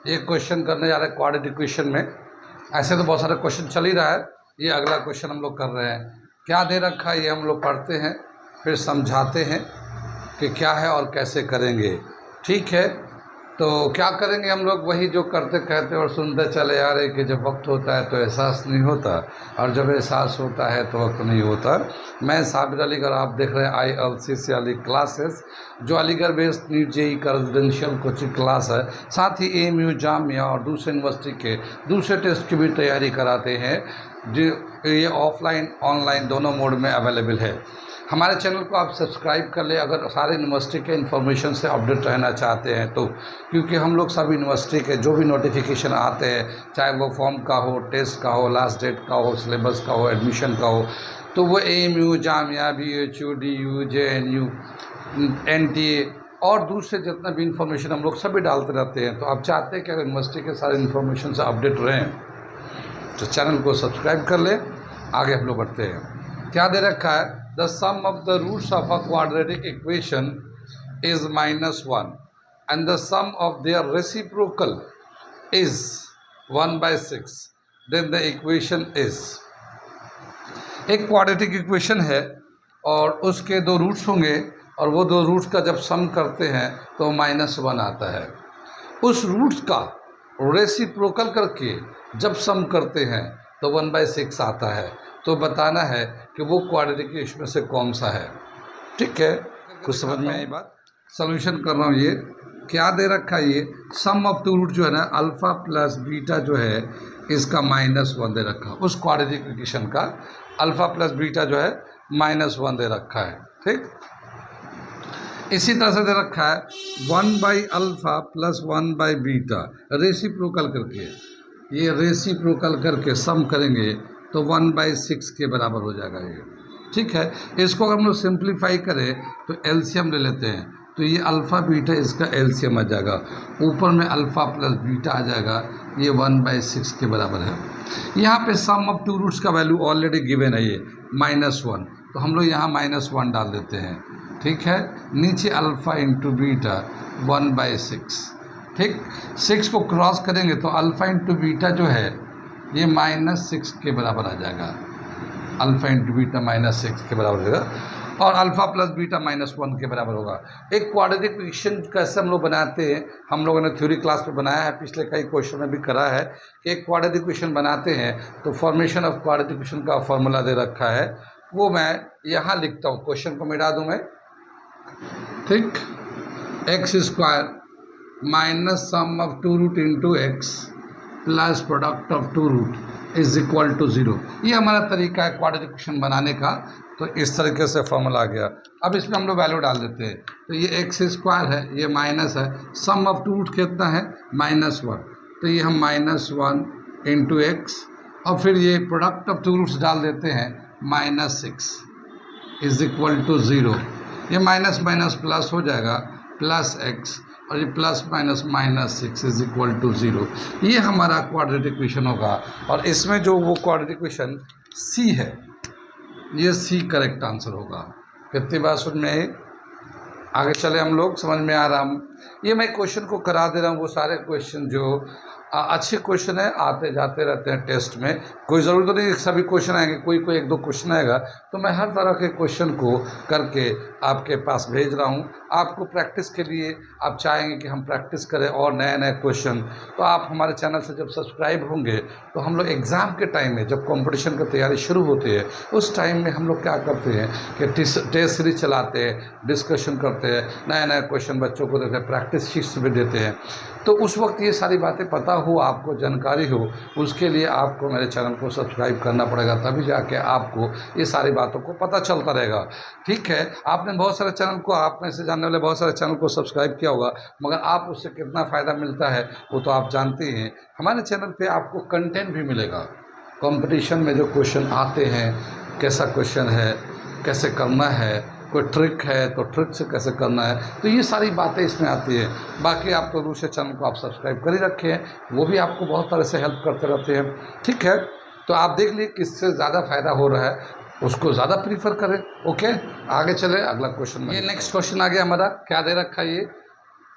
ये क्वेश्चन करने जा रहे हैं क्वाड्रेटिक इक्वेशन में। ऐसे तो बहुत सारे क्वेश्चन चल ही रहा है, ये अगला क्वेश्चन हम लोग कर रहे हैं। क्या दे रखा है ये हम लोग पढ़ते हैं, फिर समझाते हैं कि क्या है और कैसे करेंगे। ठीक है, तो क्या करेंगे हम लोग, वही जो करते कहते और सुनते चले आ रहे कि जब वक्त होता है तो एहसास नहीं होता, और जब एहसास होता है तो वक्त नहीं होता। मैं साबिर अलीगढ़, आप देख रहे हैं ILCC अली क्लासेस, जो अलीगढ़ बेस्ड नीट JEE का रेजिडेंशियल कोचिंग क्लास है। साथ ही AMU जामिया और दूसरे यूनिवर्सिटी के दूसरे टेस्ट की भी तैयारी कराते हैं, जो ये ऑफलाइन ऑनलाइन दोनों मोड में अवेलेबल है। हमारे चैनल को आप सब्सक्राइब कर ले अगर सारे यूनिवर्सिटी के इन्फॉर्मेशन से अपडेट रहना चाहते हैं तो, क्योंकि हम लोग सभी यूनिवर्सिटी के जो भी नोटिफिकेशन आते हैं, चाहे वो फॉर्म का हो, टेस्ट का हो, लास्ट डेट का हो, सिलेबस का हो, एडमिशन का हो, तो वो AMU Jamia, BHU, DU, JNU, NTA और दूसरे जितना भी इन्फॉर्मेशन हम लोग सभी डालते रहते हैं। तो आप चाहते हैं कि अगर यूनिवर्सिटी के सारे इन्फॉर्मेशन से अपडेट रहें तो चैनल को सब्सक्राइब कर ले। आगे हम लोग बढ़ते हैं। क्या दे रखा है, the sum of the roots of a quadratic equation is -1 and the sum of their reciprocal is 1/6, then the equation is. एक क्वाड्रेटिक इक्वेशन है और उसके दो रूट्स होंगे, और वो दो रूट्स का जब सम करते हैं तो -1 आता है। उस रूट्स का रेसिप्रोकल करके जब सम करते हैं तो 1/6 आता है। तो बताना है कि वो क्वाड्रेटिक इक्वेशन में से कौन सा है। ठीक है, कुछ समझ में आई बात। सॉल्यूशन कर रहा हूँ। ये क्या दे रखा है, ये सम ऑफ टू रूट जो है ना, अल्फ़ा प्लस बीटा जो है इसका -1 दे रखा। उस क्वाड्रेटिक इक्वेशन का अल्फ़ा प्लस बीटा जो है -1 दे रखा है। ठीक, इसी तरह से दे रखा है 1/α प्लस 1/बीटा, रेसिप्रोकल करके, ये रेसिप्रोकल करके सम करेंगे तो 1/6 के बराबर हो जाएगा ये। ठीक है, इसको अगर हम लोग सिंप्लीफाई करें तो एलसीएम ले लेते हैं, तो ये अल्फ़ा बीटा इसका एलसीएम आ जाएगा, ऊपर में अल्फ़ा प्लस बीटा आ जाएगा, ये 1/6 के बराबर है। यहाँ पे सम ऑफ टू रूट्स का वैल्यू ऑलरेडी गिवन है, ये -1, तो हम लोग यहाँ -1 डाल देते हैं। ठीक है, नीचे अल्फ़ा इंटू बीटा 1/6। ठीक, 6 को क्रॉस करेंगे तो अल्फ़ा इंटू बीटा जो है ये -6 के बराबर आ जाएगा। अल्फ़ा इंटू बीटा -6 के बराबर हो जाएगा, और अल्फ़ा प्लस बीटा -1 के बराबर होगा। एक क्वाड्रेटिक इक्वेशन कैसे हम लोग बनाते हैं, हम लोगों ने थ्योरी क्लास में बनाया है, पिछले कई क्वेश्चन में भी करा है कि एक क्वाड्रेटिक इक्वेशन बनाते हैं तो फॉर्मेशन ऑफ क्वाड्रेटिक इक्वेशन का फॉर्मूला दे रखा है, वो मैं यहाँ लिखता हूँ। क्वेश्चन को मिटा दूँ मैं। ठीक, x² minus sum of two root into x plus product of two root is equal to 0। ये हमारा तरीका है क्वाड्रेटिक इक्वेशन बनाने का। तो इस तरीके से फॉर्मूला आ गया। अब इसमें हम लोग वैल्यू डाल देते हैं, तो ये x² है, ये माइनस है, सम ऑफ टू रूट कितना है -1, तो ये हम -1 इंटू एक्स, और फिर ये प्रोडक्ट ऑफ टू रूट्स डाल देते हैं -6 इज इक्वल टू 0। ये माइनस माइनस प्लस हो जाएगा, प्लस x, और ये plus minus -6 is equal to 0। ये हमारा क्वाड्रेटिक इक्वेशन होगा। और इसमें जो वो क्वाड्रेटिक इक्वेशन C है, ये C करेक्ट आंसर होगा। कितनी बात सुन में आगे चले हम लोग, समझ में आ रहा। ये मैं क्वेश्चन को करा दे रहा हूँ, वो सारे क्वेश्चन जो अच्छे क्वेश्चन है, आते जाते रहते हैं टेस्ट में। कोई ज़रूरत तो नहीं सभी क्वेश्चन आएंगे, कोई कोई एक दो क्वेश्चन आएगा, तो मैं हर तरह के क्वेश्चन को करके आपके पास भेज रहा हूँ। आपको प्रैक्टिस के लिए आप चाहेंगे कि हम प्रैक्टिस करें और नए नए क्वेश्चन, तो आप हमारे चैनल से जब सब्सक्राइब होंगे तो हम लोग एग्ज़ाम के टाइम में जब कंपटीशन की तैयारी शुरू होती है, उस टाइम में हम लोग क्या करते हैं कि टेस्ट सीरीज चलाते हैं, डिस्कशन करते हैं, नए नए क्वेश्चन बच्चों को देते हैं, प्रैक्टिस शीट्स भी देते हैं। तो उस वक्त ये सारी बातें पता हो, आपको जानकारी हो, उसके लिए आपको मेरे चैनल को सब्सक्राइब करना पड़ेगा, तभी जाके आपको ये सारी बातों को पता चलता रहेगा। ठीक है, आपने बहुत सारे चैनल को, आप में से जानने वाले बहुत सारे चैनल को सब्सक्राइब किया होगा, मगर आप उससे कितना फ़ायदा मिलता है वो तो आप जानते ही हैं। हमारे चैनल पे आपको कंटेंट भी मिलेगा, कंपटीशन में जो क्वेश्चन आते हैं, कैसा क्वेश्चन है, कैसे करना है, कोई ट्रिक है तो ट्रिक से कैसे करना है, तो ये सारी बातें इसमें आती है। बाकी आप तो दूसरे चैनल को आप सब्सक्राइब कर ही रखे हैं, वो भी आपको बहुत तरह से हेल्प करते रहते हैं। ठीक है, तो आप देख लीजिए किससे ज़्यादा फ़ायदा हो रहा है, उसको ज़्यादा प्रीफर करें। ओके, आगे चले अगला क्वेश्चन में। ये नेक्स्ट क्वेश्चन आ गया हमारा। क्या दे रखा है, ये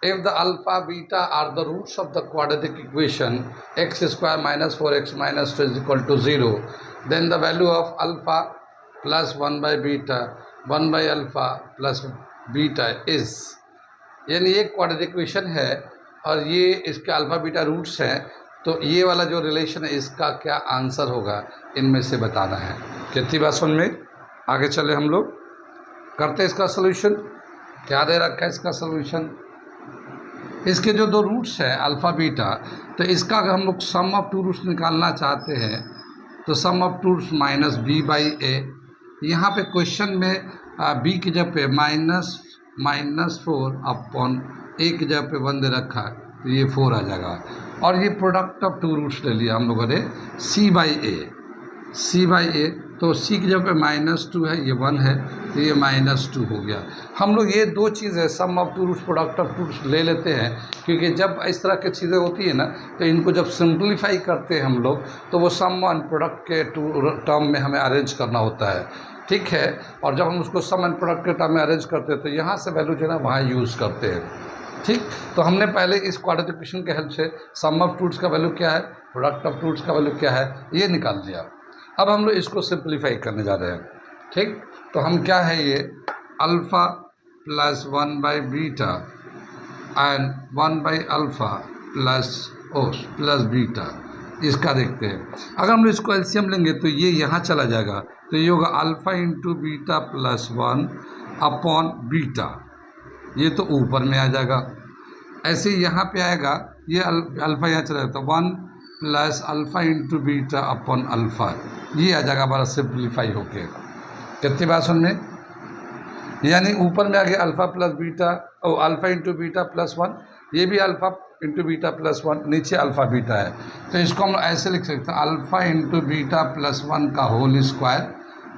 if the alpha beta are the roots of the quadratic equation x square minus 4x minus 2 is equal to 0, then the value of alpha plus 1 by beta 1 by alpha plus beta is, यानी ये quadratic equation है और ये इसके alpha beta roots हैं, तो ये वाला जो रिलेशन है इसका क्या आंसर होगा, इनमें से बताना है। कितनी बात समझ में? आगे चले हम लोग करते हैं इसका सोल्यूशन। क्या दे रखा है इसका सोल्यूशन? इसके जो दो रूट्स हैं अल्फ़ा बीटा, तो इसका अगर हम लोग सम ऑफ टू रूट्स निकालना चाहते हैं तो sum of two roots minus B by a. यहाँ पे क्वेश्चन में बी की जगह पे -4 अपॉन ए की जगह पे 1 दे रखा है, तो ये 4 आ जाएगा। और ये प्रोडक्ट ऑफ टू रूट्स ले लिया हम लोगों ने सी बाई ए, तो सी की जगह पे -2 है, ये 1 है, तो ये -2 हो गया। हम लोग ये दो चीज़ें sum of two roots product of two roots ले लेते हैं, क्योंकि जब इस तरह की चीज़ें होती है ना, तो इनको जब सिंप्लीफाई करते हैं हम लोग, तो वो सम एंड प्रोडक्ट के टर्म में हमें अरेंज करना होता है, ठीक है। और जब हम उसको सम एंड प्रोडक्ट के टर्म में अरेंज करते हैं तो यहाँ से वैल्यू जो है ना वहाँ यूज़ करते हैं, ठीक। तो हमने पहले इस क्वाड्रेटिक इक्वेशन के हेल्प से सम ऑफ टू रूट्स का वैल्यू क्या है, प्रोडक्ट ऑफ टू रूट्स का वैल्यू क्या है, ये निकाल दिया। अब हम लोग इसको सिंप्लीफाई करने जा रहे हैं, ठीक। तो हम क्या है, ये alpha plus 1 by beta and 1 by alpha plus beta, इसका देखते हैं। अगर हम लोग इसको एलसीएम लेंगे तो ये यहाँ चला जाएगा, तो ये होगा alpha into beta plus 1 upon beta, ये तो ऊपर में आ जाएगा। ऐसे ही यहाँ पे आएगा, ये अल्फ़ा यहाँ चला जाता है 1 plus alpha into beta upon alpha, ये आ जाएगा हमारा सिंप्लीफाई होके। कितनी बात सुन में? यानी ऊपर में आ गया अल्फ़ा प्लस बीटा और अल्फ़ा इंटू बीटा प्लस 1, ये भी अल्फ़ा इंटू बीटा प्लस 1, नीचे अल्फ़ा बीटा है, तो इसको हम ऐसे लिख सकते हैं अल्फ़ा इंटू बीटा प्लस 1 का whole square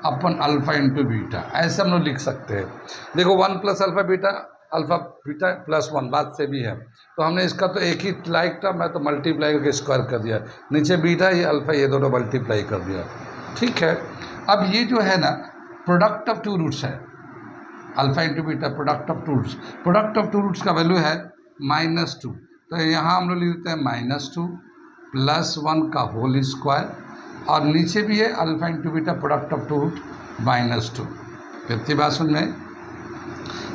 upon alpha into beta, ऐसे हम लोग लिख सकते हैं। देखो 1 प्लस अल्फ़ा बीटा प्लस 1 बात से भी है, तो हमने इसका तो एक ही लाइक था, मैं तो मल्टीप्लाई करके स्क्वायर कर दिया, नीचे बीटा ये अल्फ़ा, ये दोनों मल्टीप्लाई कर दिया, ठीक है। अब ये जो है ना प्रोडक्ट ऑफ टू रूट्स है, alpha into beta product of two roots का वैल्यू है -2, तो यहाँ हम लोग लिख देते हैं -2 प्लस 1 का होल स्क्वायर, और नीचे भी है alpha into beta product of two root -2। कितनी बात सुन में?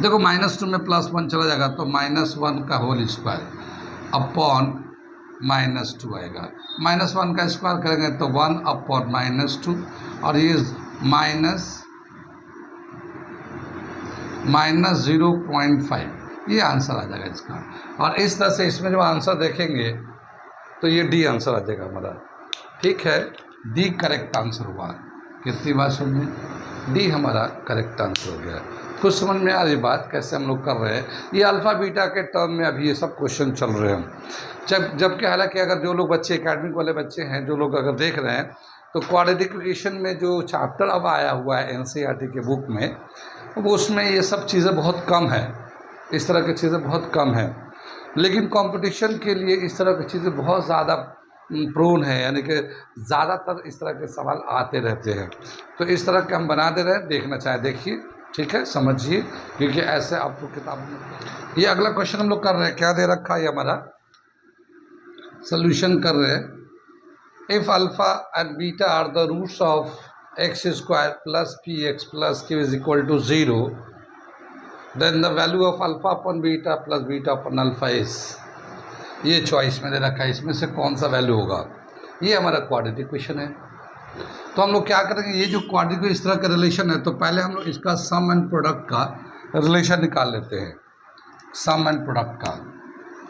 देखो -2 में प्लस 1 चला जाएगा, तो -1 का होल स्क्वायर अपॉन -2 आएगा। -1 का स्क्वायर करेंगे तो 1 अपॉन -2, और ये -0.5, ये आंसर आ जाएगा इसका। और इस तरह से इसमें जो आंसर देखेंगे तो ये डी आंसर आ जाएगा हमारा, ठीक है। डी करेक्ट आंसर हुआ। कितनी बात समझ में? डी हमारा करेक्ट आंसर हो गया। कुछ समझ में आ रही बात कैसे हम लोग कर रहे हैं? ये अल्फ़ा बीटा के टर्म में अभी ये सब क्वेश्चन चल रहे हैं। जबकि हालांकि अगर जो लोग बच्चे एकेडमिक वाले बच्चे हैं, जो लोग अगर देख रहे हैं, तो क्वाड्रेटिक इक्वेशन में जो चैप्टर अब आया हुआ है एनसीईआरटी के बुक में, वो उसमें ये सब चीज़ें बहुत कम है, इस तरह की चीज़ें बहुत कम हैं। लेकिन कंपटीशन के लिए इस तरह की चीज़ें बहुत ज़्यादा प्रोन है, यानी कि ज़्यादातर इस तरह के सवाल आते रहते हैं। तो इस तरह के हम बना दे रहे हैं, देखना चाहे देखिए, ठीक है, समझिए, क्योंकि ऐसे आपको किताब में ये अगला क्वेश्चन हम लोग कर रहे हैं। क्या दे रखा है? हमारा सोल्यूशन कर रहे हैं। If alpha and beta are the roots of x square plus p x plus q is equal to 0, then the value of alpha upon beta plus beta upon alpha is, ये choice में दे रखा है, इसमें से कौन सा value होगा? ये हमारा क्वाड्रेटिक इक्वेशन है। तो हम लोग क्या करेंगे, ये जो क्वाड्रेटिक इस तरह का रिलेशन है, तो पहले हम लोग इसका सम एंड प्रोडक्ट का रिलेशन निकाल लेते हैं, सम एंड प्रोडक्ट का,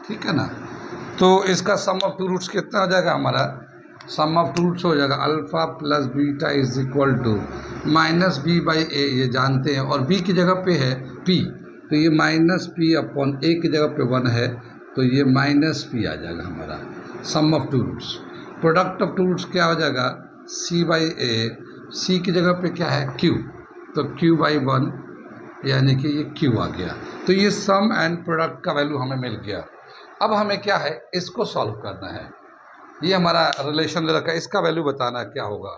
ठीक है ना। तो इसका सम ऑफ टू रूट्स कितना हो जाएगा? हमारा सम ऑफ टू रूट्स हो जाएगा alpha plus beta is equal to -b by a, ये जानते हैं, और b की जगह पे है p, तो ये -p अपॉन a की जगह पे 1 है, तो ये -p आ जाएगा हमारा sum of two roots. Product of two roots क्या हो जाएगा? c बाई ए, c की जगह पे क्या है? q, तो q बाई 1, यानी कि ये q आ गया। तो ये सम एंड प्रोडक्ट का वैल्यू हमें मिल गया। अब हमें क्या है, इसको सॉल्व करना है। ये हमारा रिलेशन ले रखा है, इसका वैल्यू बताना क्या होगा।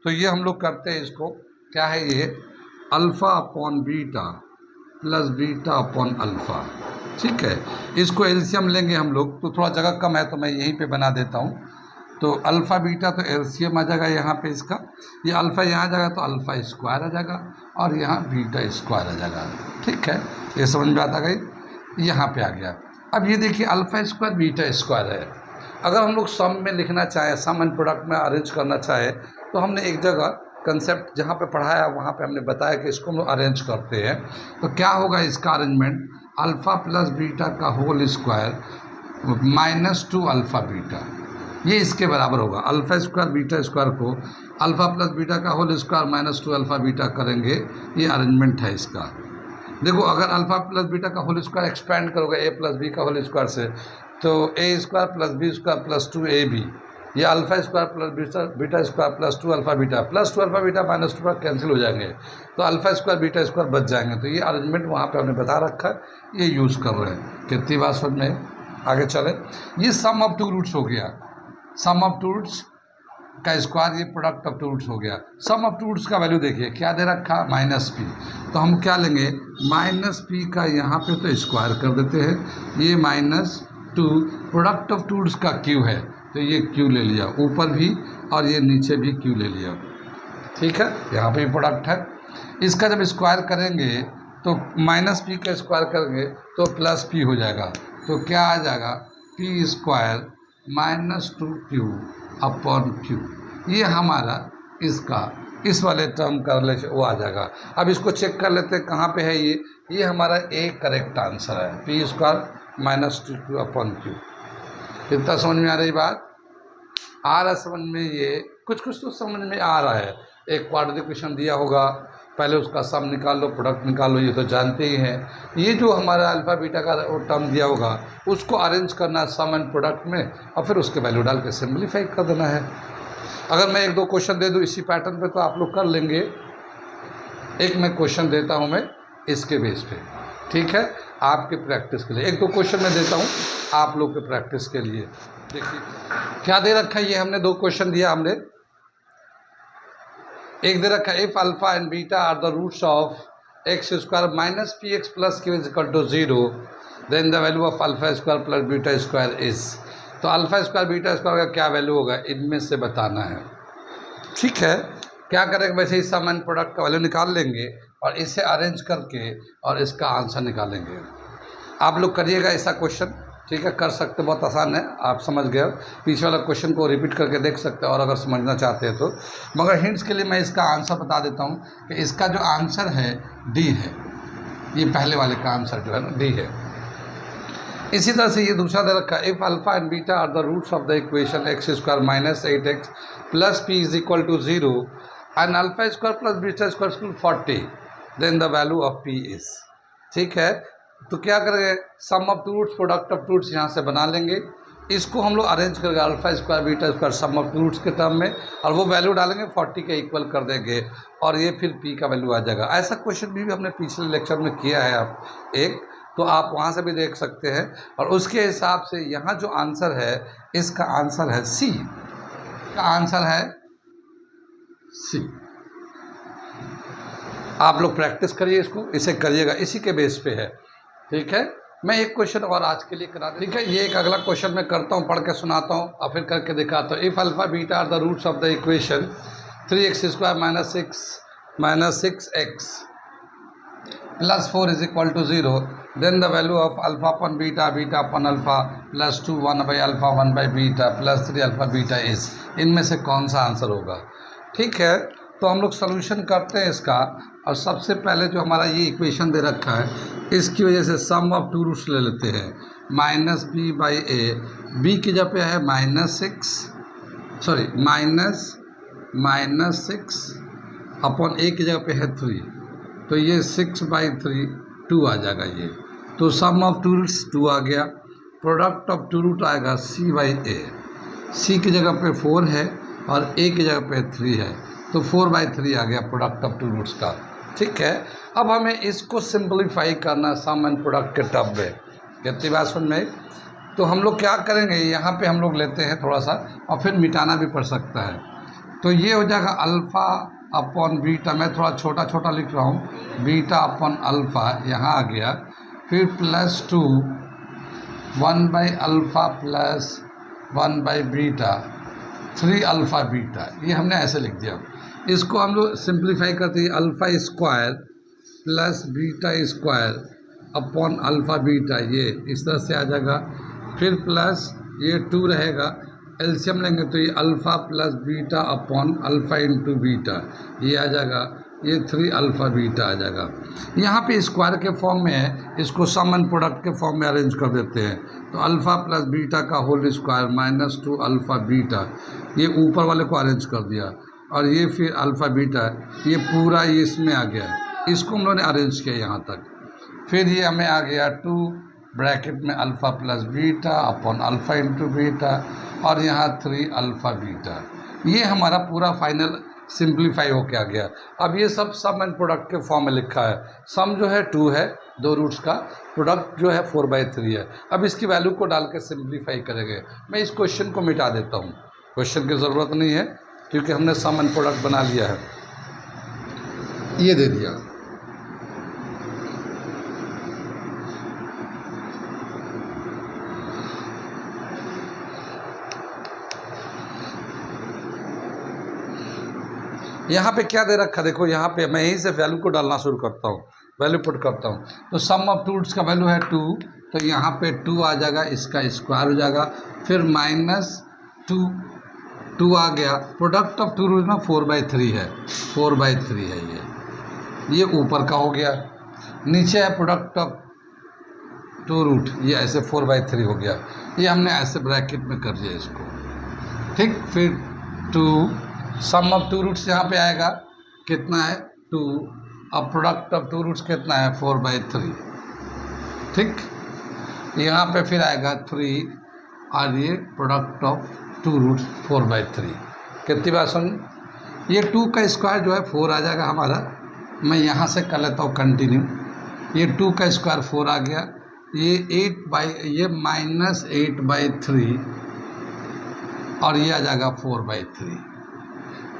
तो ये हम लोग करते हैं, इसको क्या है, ये alpha upon beta plus beta upon alpha, ठीक है। इसको एलसीएम लेंगे हम लोग, तो थोड़ा जगह कम है तो मैं यहीं पे बना देता हूँ। तो अल्फ़ा बीटा तो एलसीएम आ जाएगा यहाँ पे इसका, ये अल्फ़ा यहाँ आ जाएगा तो अल्फ़ा स्क्वायर आ जाएगा और यहाँ बीटा स्क्वायर आ जाएगा। ठीक है, ये समझ में आता गई, यहाँ पे आ गया। अब ये देखिए अल्फ़ा स्क्वायर बीटा स्क्वायर है। अगर हम लोग सम में लिखना चाहें, सम एंड प्रोडक्ट में अरेंज करना चाहें, तो हमने एक जगह कंसेप्ट जहाँ पे पढ़ाया वहाँ पे हमने बताया कि इसको हम लोग अरेंज करते हैं। तो क्या होगा इसका अरेंजमेंट, अल्फ़ा प्लस बीटा का होल स्क्वायर -2 अल्फ़ा बीटा, ये इसके बराबर होगा। अल्फ़ा स्क्वायर बीटा स्क्वायर को अल्फ़ा प्लस बीटा का होल स्क्वायर -2 अल्फ़ा बीटा करेंगे, ये अरेंजमेंट है इसका। देखो अगर अल्फ़ा प्लस बीटा का होल स्क्वायर एक्सपेंड करोगे ए प्लस बी का होल स्क्वायर से, तो a square plus b square plus 2ab, ये alpha square plus beta square plus 2 alpha beta plus 2 alpha beta -2 पर कैंसिल हो जाएंगे, तो अल्फ़ा स्क्वायर बीटा स्क्वायर बच जाएंगे। तो ये अरेंजमेंट वहाँ पे हमने बता रखा है, ये यूज़ कर रहे हैं। कितनी बात समझ में, आगे चले। ये सम ऑफ टू रूट्स हो गया, सम ऑफ टू रूट्स का स्क्वायर, ये प्रोडक्ट ऑफ टू रूट्स हो गया। सम ऑफ टू रूट्स का वैल्यू देखिए क्या दे रखा, -p, तो हम क्या लेंगे, -p का यहाँ पे तो स्क्वायर कर देते हैं, ये -2 प्रोडक्ट ऑफ टू रूट्स का q है, तो ये q ले लिया ऊपर भी और ये नीचे भी q ले लिया। ठीक है, यहाँ पे प्रोडक्ट है। इसका जब स्क्वायर करेंगे तो -p का स्क्वायर करेंगे तो +p हो जाएगा, तो क्या आ जाएगा, p square -2q upon q, ये हमारा इसका इस वाले टर्म का वो आ जाएगा। अब इसको चेक कर लेते हैं कहाँ पे है ये हमारा ए करेक्ट आंसर है, p square -2q upon q। कितना समझ में आ रही बात, आ रहा समझ में, ये कुछ तो समझ में आ रहा है। एक क्वाड्रेटिक इक्वेशन दिया होगा, पहले उसका सम निकाल लो, प्रोडक्ट निकाल लो, ये तो जानते ही हैं। ये जो हमारा अल्फ़ा बीटा का टर्म दिया होगा उसको अरेंज करना सम एंड प्रोडक्ट में, और फिर उसके वैल्यू डाल के सिंपलीफाई कर देना है। अगर मैं 1-2 क्वेश्चन दे दूँ इसी पैटर्न पे तो आप लोग कर लेंगे। एक मैं क्वेश्चन देता हूँ मैं इसके बेस पे, ठीक है, आपके प्रैक्टिस के लिए 1-2 क्वेश्चन मैं देता हूँ आप लोग के प्रैक्टिस के लिए। देखिए क्या दे रखा है, ये हमने 2 क्वेश्चन दिया हमने। एक दे रखा है, if alpha and beta are the roots of x square minus p x plus q is equal to 0, then the value of alpha square plus beta square is. तो अल्फा स्क्वायर बीटा स्क्वायर का क्या value होगा, इनमें से बताना है। ठीक है, क्या करेंगे, वैसे ही सम एंड प्रोडक्ट का वैल्यू निकाल लेंगे और इसे अरेंज करके और इसका आंसर निकालेंगे। आप लोग करिएगा ऐसा क्वेश्चन, ठीक है, कर सकते, बहुत आसान है, आप समझ गए। पीछे वाला क्वेश्चन को रिपीट करके देख सकते हैं और अगर समझना चाहते हैं तो। मगर हिंट्स के लिए मैं इसका आंसर बता देता हूँ कि इसका जो आंसर है डी है, ये पहले वाले का आंसर जो है ना डी है। इसी तरह से ये दूसरा दे रखा है, if alpha and beta are the roots of the equation x square minus 8x plus p is equal to 0 and alpha square plus beta square equal 40, then the value of p is. ठीक है, तो क्या करेंगे, sum of two roots product of two roots यहाँ से बना लेंगे, इसको हम लोग अरेंज करेंगे alpha square beta square sum of two roots के टर्म में, और वो वैल्यू डालेंगे 40 के इक्वल कर देंगे और ये फिर पी का वैल्यू आ जाएगा। ऐसा क्वेश्चन भी हमने पिछले लेक्चर में किया है आप एक, तो आप वहाँ से भी देख सकते हैं। और उसके हिसाब से यहाँ जो आंसर है इसका आंसर है सी, का आंसर है सी। आप लोग प्रैक्टिस करिए इसको, इसे करिएगा, इसी के बेस पे है। ठीक है, मैं एक क्वेश्चन और आज के लिए करा दूँ। ठीक है, ये एक अगला क्वेश्चन मैं करता हूँ, पढ़ के सुनाता हूँ और फिर करके दिखाता हूँ। If alpha beta are the roots of the equation 3x square minus 6x plus 4 is equal to 0, then the value of alpha upon beta beta upon alpha plus 2 1 by alpha 1 by beta plus 3 alpha beta is, इनमें से कौन सा answer होगा। ठीक है, तो हम लोग सोल्यूशन करते हैं इसका। और सबसे पहले जो हमारा ये इक्वेशन दे रखा है इसकी वजह से सम ऑफ टू रूट्स ले लेते हैं, minus B by A, B की जगह पे है माइनस 6 अपॉन ए की जगह पे है 3, तो ये 6/3 2 आ जाएगा ये। तो सम ऑफ टू रूट्स 2 आ गया, प्रोडक्ट ऑफ टू रूट आएगा c बाई ए, सी की जगह पे 4 है और ए की जगह पे 3 है, तो 4/3 आ गया प्रोडक्ट ऑफ टू रूट्स का। ठीक है, अब हमें इसको सिंपलीफाई करना सम एंड प्रोडक्ट के टर्म में। कितनी बात सुन में, तो हम लोग क्या करेंगे, यहाँ पे हम लोग लेते हैं थोड़ा सा और फिर मिटाना भी पड़ सकता है। तो ये हो जाएगा अल्फ़ा अपॉन बीटा, मैं थोड़ा छोटा छोटा लिख रहा हूँ, बीटा अपॉन अल्फ़ा यहाँ आ गया, फिर प्लस 2 1/अल्फ़ा प्लस 1/बीटा 3 अल्फ़ा बीटा, ये हमने ऐसे लिख दिया। इसको हम लोग सिंप्लीफाई करते हैं, alpha square plus beta square upon alpha beta, ये इस तरह से आ जाएगा। फिर प्लस ये 2 रहेगा, एलसीएम लेंगे तो ये alpha plus beta upon alpha into beta, ये आ जाएगा। ये 3 अल्फ़ा बीटा आ जाएगा। यहाँ पे स्क्वायर के फॉर्म में है, इसको सम एंड प्रोडक्ट के फॉर्म में अरेंज कर देते हैं। तो अल्फ़ा प्लस बीटा का whole square minus 2 alpha beta, ये ऊपर वाले को अरेंज कर दिया। और ये फिर अल्फ़ा बीटा, ये पूरा ये इसमें आ गया, इसको हम लोगों ने अरेंज किया यहाँ तक। फिर ये हमें आ गया 2 ब्रैकेट में alpha plus beta upon alpha into beta, और यहाँ 3 अल्फ़ा बीटा। ये हमारा पूरा फाइनल सिंप्लीफाई होके आ गया। अब ये सब सम एंड प्रोडक्ट के फॉर्म में लिखा है। सम जो है 2 है 2 रूट्स का, प्रोडक्ट जो है 4/3 है। अब इसकी वैल्यू को डाल के सिंप्लीफाई करेंगे। मैं इस क्वेश्चन को मिटा देता हूँ, क्वेश्चन की ज़रूरत नहीं है क्योंकि हमने सम एंड प्रोडक्ट बना लिया है, ये दे दिया। यहाँ पे क्या दे रखा, देखो यहाँ पे मैं यहीं से वैल्यू को डालना शुरू करता हूँ, वैल्यू पुट करता हूँ। तो सम ऑफ टू रूट्स का वैल्यू है 2, तो यहाँ पे 2 आ जाएगा, इसका स्क्वायर हो जाएगा। फिर माइनस 2 आ गया। प्रोडक्ट ऑफ टू रूट में 4/3 है, 4/3 है ये ऊपर का हो गया। नीचे है प्रोडक्ट ऑफ टू रूट, ये ऐसे 4/3 हो गया। ये हमने ऐसे ब्रैकेट में कर दिया इसको, ठीक। फिर 2 सम ऑफ टू रूट्स यहाँ पे आएगा, कितना है 2। अब प्रोडक्ट ऑफ टू रूट्स कितना है 4/3, ठीक। यहाँ पे फिर आएगा 3, और ये प्रोडक्ट ऑफ टू रूट्स 4/3। कितनी बार सुन, ये 2 का स्क्वायर जो है 4 आ जाएगा हमारा। मैं यहाँ से कर लेता हूँ कंटिन्यू। ये 2 का स्क्वायर 4 आ गया, ये माइनस 8/3, और ये आ जाएगा 4/3।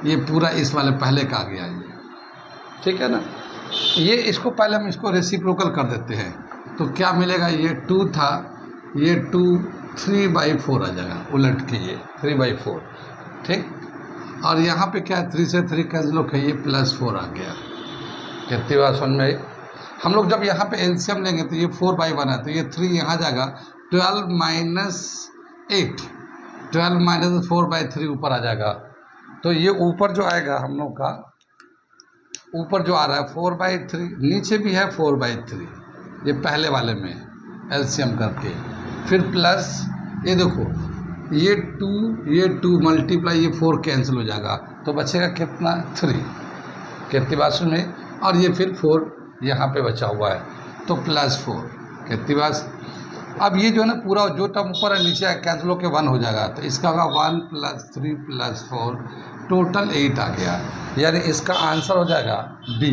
ये पूरा इस वाले पहले का आ गया ये, ठीक है ना। ये इसको पहले हम इसको रेसिप्रोकल कर देते हैं, तो क्या मिलेगा, ये 2 था, ये 2 3/4 आ जाएगा, उलट के ये 3/4, ठीक। और यहाँ पे क्या है, 3 से 3 कैंसिल होकर ये +4 आ गया। कितनी बार समझ में आई। हम लोग जब यहाँ पे एलसीएम लेंगे तो ये 4/1 है, तो ये 3 यहाँ जाएगा, 12 - 8, 12 - 4/3 ऊपर आ जाएगा। तो ये ऊपर जो आएगा हम लोग का, ऊपर जो आ रहा है 4/3, नीचे भी है 4/3, ये पहले वाले में एलसीएम करके। फिर प्लस ये देखो, ये 2 मल्टीप्लाई ये 4 कैंसिल हो जाएगा, तो बचेगा कितना 3। कितनी बात सुनिए। और ये फिर 4 यहाँ पे बचा हुआ है, तो +4। कितनी बात। अब ये जो है ना पूरा जो टर्म ऊपर है नीचे कैंसिल होकर 1 हो जाएगा, तो इसका होगा 1 + 3 + 4 टोटल 8 आ गया। यानी इसका आंसर हो जाएगा B।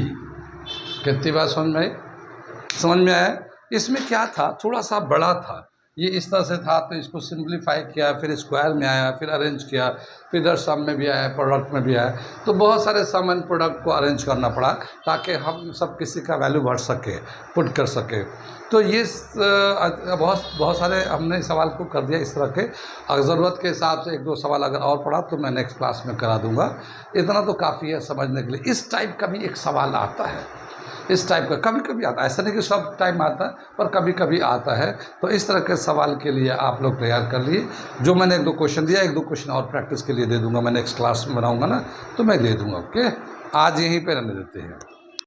कितनी बात समझ में आया। इसमें क्या था, थोड़ा सा बड़ा था, ये इस तरह से था, तो इसको सिंप्लीफाई किया, फिर स्क्वायर में आया, फिर अरेंज किया, फिर इधर सम में भी आया, प्रोडक्ट में भी आया। तो बहुत सारे सम एंड प्रोडक्ट को अरेंज करना पड़ा ताकि हम सब किसी का वैल्यू बढ़ सके, पुट कर सके। तो ये बहुत सारे हमने सवाल को कर दिया इस तरह के। अगर ज़रूरत के हिसाब से 1-2 सवाल अगर और पढ़ा तो मैं नेक्स्ट क्लास में करा दूँगा। इतना तो काफ़ी है समझने के लिए। इस टाइप का भी एक सवाल आता है, इस टाइप का कभी कभी आता है, ऐसा नहीं कि सब टाइम आता है, पर कभी कभी आता है। तो इस तरह के सवाल के लिए आप लोग तैयार कर लिए। जो मैंने 1-2 क्वेश्चन दिया, 1-2 क्वेश्चन और प्रैक्टिस के लिए दे दूंगा, मैं नेक्स्ट क्लास में बनाऊंगा ना, तो मैं दे दूंगा। ओके, आज यहीं पे रहने देते हैं।